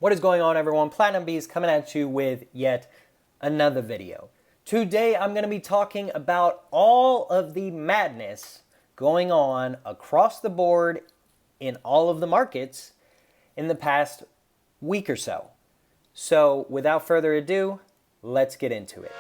What is going on, everyone? Platinum Bees coming at you with yet another video. Today I'm going to be talking about all of the madness going on across the board in all of the markets in the past week or so. So without further ado, let's get into it.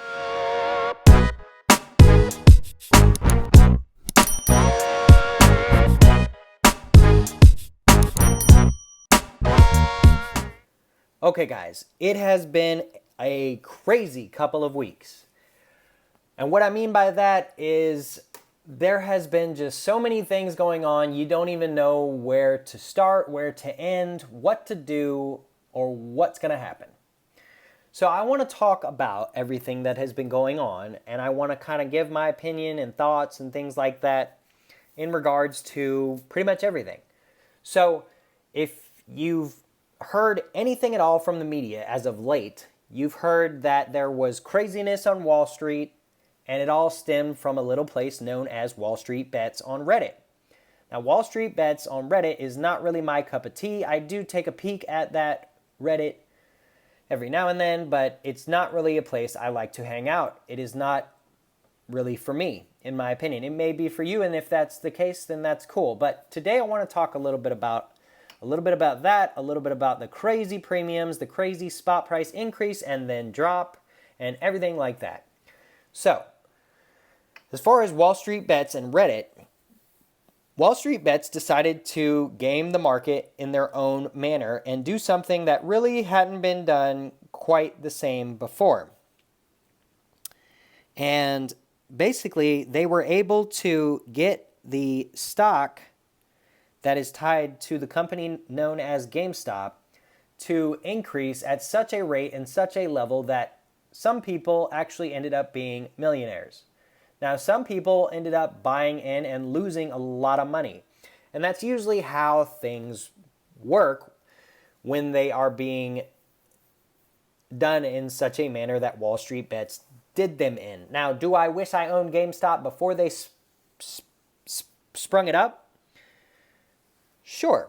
Okay guys, it has been a crazy couple of weeks. And what I mean by that is there has been just so many things going on, you don't even know where to start, where to end, what to do, or what's going to happen. So I want to talk about everything that has been going on, and I want to kind of give my opinion and thoughts and things like that in regards to pretty much everything. So if you've heard anything at all from the media as of late, you've heard that there was craziness on Wall Street, and it all stemmed from a little place known as Wallstreet Bets on Reddit. Now, Wallstreet Bets on Reddit is not really my cup of tea. I do take a peek at that Reddit every now and then, but it's not really a place I like to hang out. It is not really for me, in my opinion. It may be for you, and if that's the case, then that's cool. But today I want to talk a little bit about that, a little bit about the crazy premiums, the crazy spot price increase and then drop, and everything like that. So, as far as Wallstreet Bets and Reddit, Wallstreet Bets decided to game the market in their own manner and do something that really hadn't been done quite the same before. And basically, they were able to get the stock that is tied to the company known as Gamestop to increase at such a rate and such a level that some people actually ended up being millionaires. Now, some people ended up buying in and losing a lot of money. And that's usually how things work when they are being done in such a manner that Wallstreet Bets did them in. Now, do I wish I owned GameStop before they sprung it up? Sure,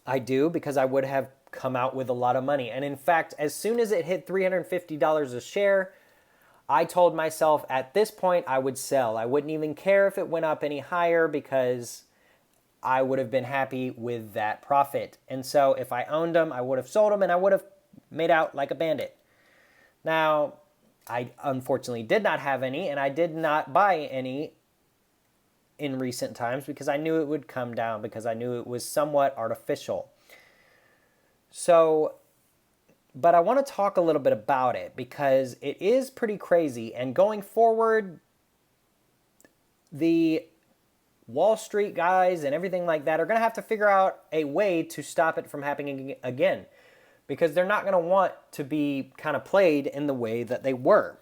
I do, because I would have come out with a lot of money. And in fact, as soon as it hit $350 a share, I told myself at this point I would sell. I wouldn't even care if it went up any higher because I would have been happy with that profit. And so if I owned them, I would have sold them and I would have made out like a bandit. Now, I unfortunately did not have any, and I did not buy any in recent times because I knew it would come down, because I knew it was somewhat artificial. So, but I want to talk a little bit about it because it is pretty crazy, and going forward, the Wall Street guys and everything like that are going to have to figure out a way to stop it from happening again, because they're not going to want to be kind of played in the way that they were.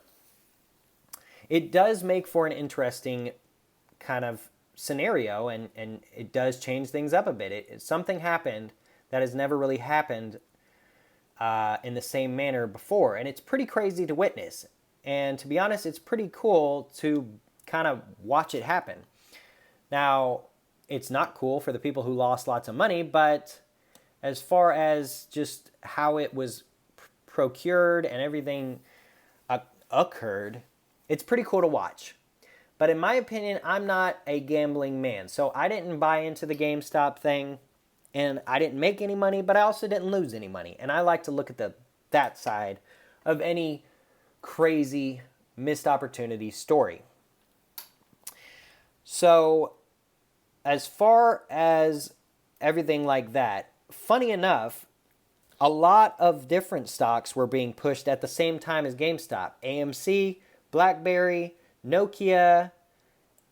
It does make for an interesting kind of scenario, and it does change things up a bit. Something happened that has never really happened in the same manner before, and it's pretty crazy to witness. And to be honest, it's pretty cool to kind of watch it happen. Now, it's not cool for the people who lost lots of money, but as far as just how it was procured and everything occurred, it's pretty cool to watch. But in my opinion, I'm not a gambling man. So I didn't buy into the GameStop thing, and I didn't make any money, but I also didn't lose any money. And I like to look at that side of any crazy missed opportunity story. So as far as everything like that, funny enough, a lot of different stocks were being pushed at the same time as GameStop. AMC, Blackberry, Nokia,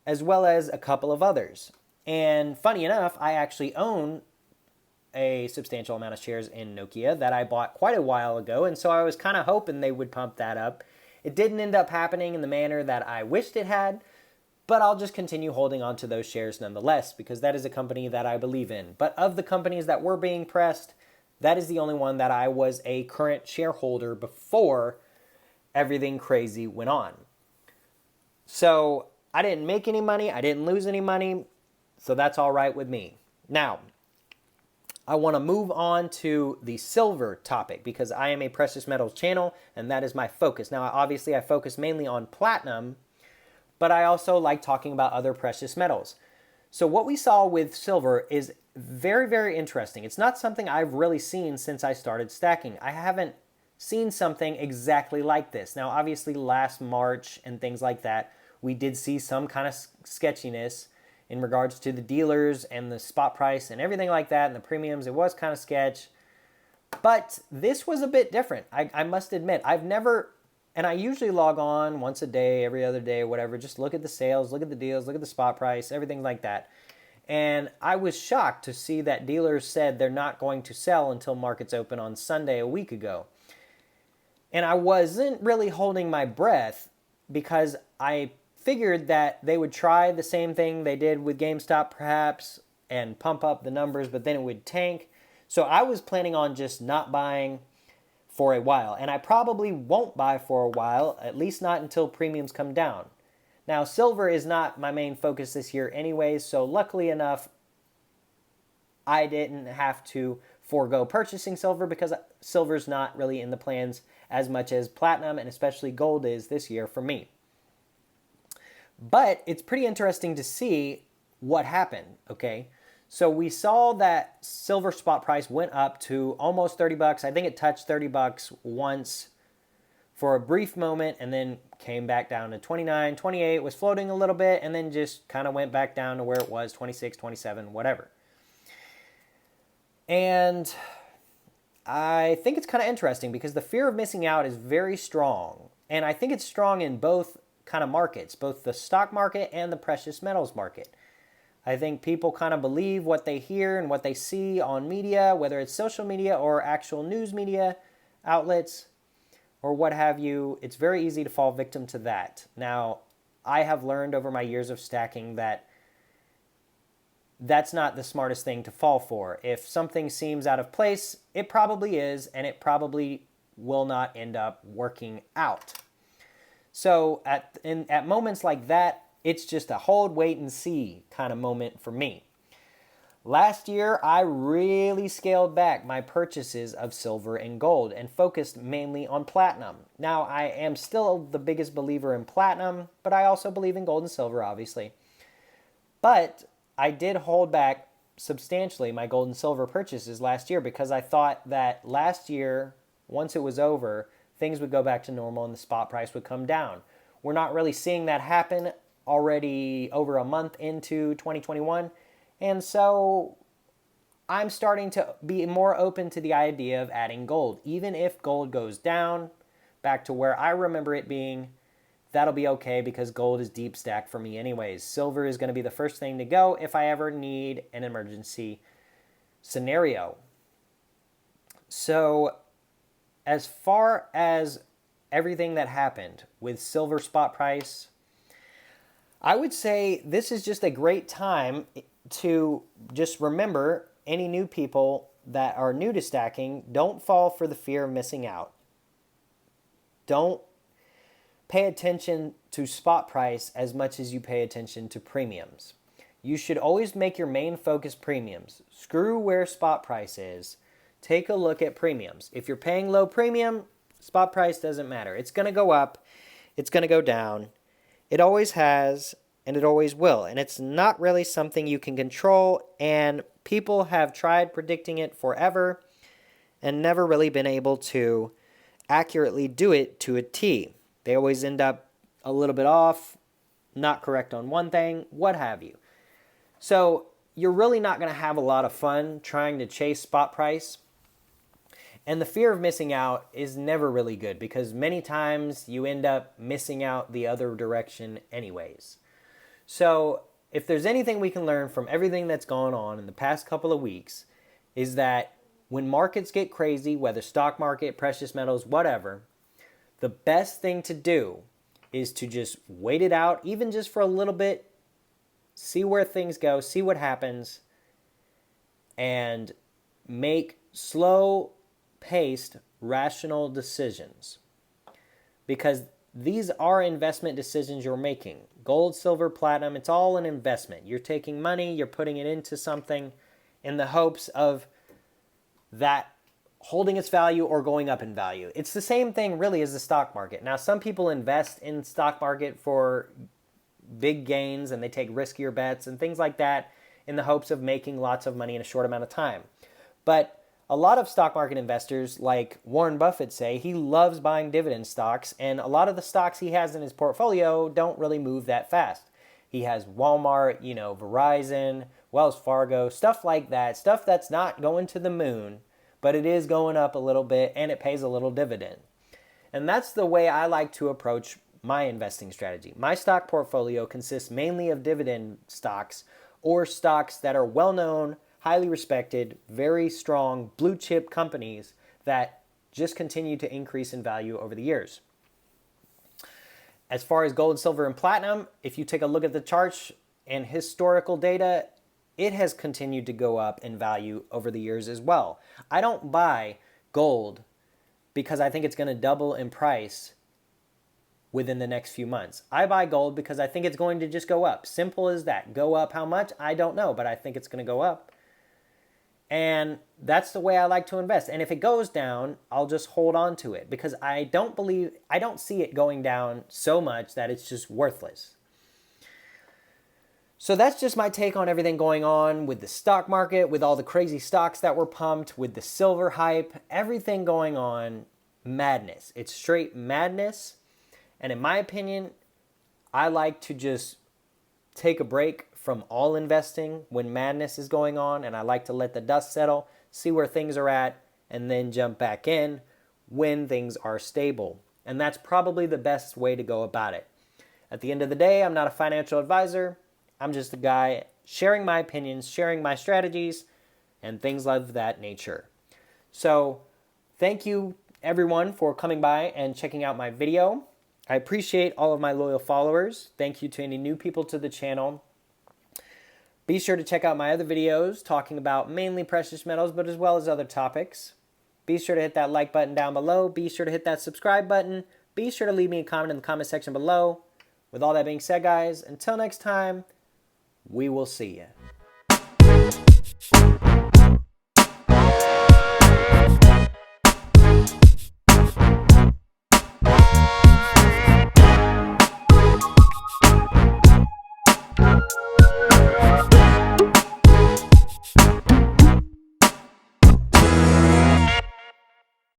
as well as a couple of others. And funny enough, I actually own a substantial amount of shares in Nokia that I bought quite a while ago, and so I was kind of hoping they would pump that up. It didn't end up happening in the manner that I wished it had, but I'll just continue holding on to those shares nonetheless, because that is a company that I believe in. But of the companies that were being pressed, that is the only one that I was a current shareholder before everything crazy went on. So I didn't make any money, I didn't lose any money, so that's all right with me. Now, I want to move on to the silver topic because I am a precious metals channel and that is my focus. Now, obviously, I focus mainly on platinum, but I also like talking about other precious metals. So what we saw with silver is very, very interesting. It's not something I've really seen since I started stacking. I haven't seen something exactly like this. Now, obviously, last March and things like that, we did see some kind of sketchiness in regards to the dealers and the spot price and everything like that and the premiums. It was kind of sketch. But this was a bit different. I must admit, I've never, and I usually log on once a day, every other day, whatever, just look at the sales, look at the deals, look at the spot price, everything like that. And I was shocked to see that dealers said they're not going to sell until markets open on Sunday a week ago. And I wasn't really holding my breath because I figured that they would try the same thing they did with Gamestop perhaps and pump up the numbers, but then it would tank. So I was planning on just not buying for a while. And I probably won't buy for a while, at least not until premiums come down. Now, silver is not my main focus this year anyways, so luckily enough, I didn't have to forego purchasing silver because silver's not really in the plans as much as platinum and especially gold is this year for me. But it's pretty interesting to see what happened, okay? So we saw that silver spot price went up to almost 30 bucks. I think it touched 30 bucks once for a brief moment and then came back down to 29, 28, was floating a little bit and then just kind of went back down to where it was, 26, 27, whatever. And I think it's kind of interesting because the fear of missing out is very strong. And I think it's strong in both kind of markets, both the stock market and the precious metals market. I think people kind of believe what they hear and what they see on media, whether it's social media or actual news media outlets or what have you. It's very easy to fall victim to that. Now, I have learned over my years of stacking that that's not the smartest thing to fall for. If something seems out of place, it probably is, and it probably will not end up working out. So at moments like that, it's just a hold, wait, and see kind of moment for me. Last year, I really scaled back my purchases of silver and gold and focused mainly on platinum. Now, I am still the biggest believer in platinum, but I also believe in gold and silver, obviously. But I did hold back substantially my gold and silver purchases last year because I thought that last year, once it was over, things would go back to normal and the spot price would come down. We're not really seeing that happen already over a month into 2021. And so I'm starting to be more open to the idea of adding gold. Even if gold goes down back to where I remember it being, that'll be okay because gold is deep stacked for me anyways. Silver is going to be the first thing to go if I ever need an emergency scenario. So as far as everything that happened with silver spot price, I would say this is just a great time to just remember any new people that are new to stacking, don't fall for the fear of missing out. Don't pay attention to spot price as much as you pay attention to premiums. You should always make your main focus premiums. Screw where spot price is. Take a look at premiums. If you're paying low premium, spot price doesn't matter. It's going to go up. It's going to go down. It always has, and it always will. And it's not really something you can control, and people have tried predicting it forever and never really been able to accurately do it to a T. They always end up a little bit off, not correct on one thing, what have you. So you're really not going to have a lot of fun trying to chase spot price. And the fear of missing out is never really good because many times you end up missing out the other direction anyways. So if there's anything we can learn from everything that's gone on in the past couple of weeks is that when markets get crazy, whether stock market, precious metals, whatever, the best thing to do is to just wait it out, even just for a little bit, see where things go, see what happens, and make slow-paced, rational decisions. Because these are investment decisions you're making. Gold, silver, platinum, it's all an investment. You're taking money, you're putting it into something in the hopes of that holding its value or going up in value. It's the same thing really as the stock market. Now, some people invest in stock market for big gains and they take riskier bets and things like that in the hopes of making lots of money in a short amount of time. But a lot of stock market investors, like Warren Buffett, say he loves buying dividend stocks, and a lot of the stocks he has in his portfolio don't really move that fast. He has Walmart, Verizon, Wells Fargo, stuff like that, stuff that's not going to the moon, but it is going up a little bit and it pays a little dividend. And that's the way I like to approach my investing strategy. My stock portfolio consists mainly of dividend stocks or stocks that are well-known, highly respected, very strong blue chip companies that just continue to increase in value over the years. As far as gold, silver, and platinum, if you take a look at the charts and historical data, it has continued to go up in value over the years as well. I don't buy gold because I think it's going to double in price within the next few months. I buy gold because I think it's going to just go up. Simple as that. Go up how much? I don't know, but I think it's going to go up. And that's the way I like to invest. And if it goes down, I'll just hold on to it because I don't see it going down so much that it's just worthless. So that's just my take on everything going on with the stock market, with all the crazy stocks that were pumped, with the silver hype, everything going on. Madness. It's straight madness. And in my opinion, I like to just take a break from all investing when madness is going on, and I like to let the dust settle, see where things are at, and then jump back in when things are stable. And that's probably the best way to go about it. At the end of the day, I'm not a financial advisor. I'm just a guy sharing my opinions, sharing my strategies, and things of that nature. So thank you everyone for coming by and checking out my video. I appreciate all of my loyal followers. Thank you to any new people to the channel. Be sure to check out my other videos talking about mainly precious metals, but as well as other topics. Be sure to hit that like button down below. Be sure to hit that subscribe button. Be sure to leave me a comment in the comment section below. With all that being said, guys, until next time, we will see you.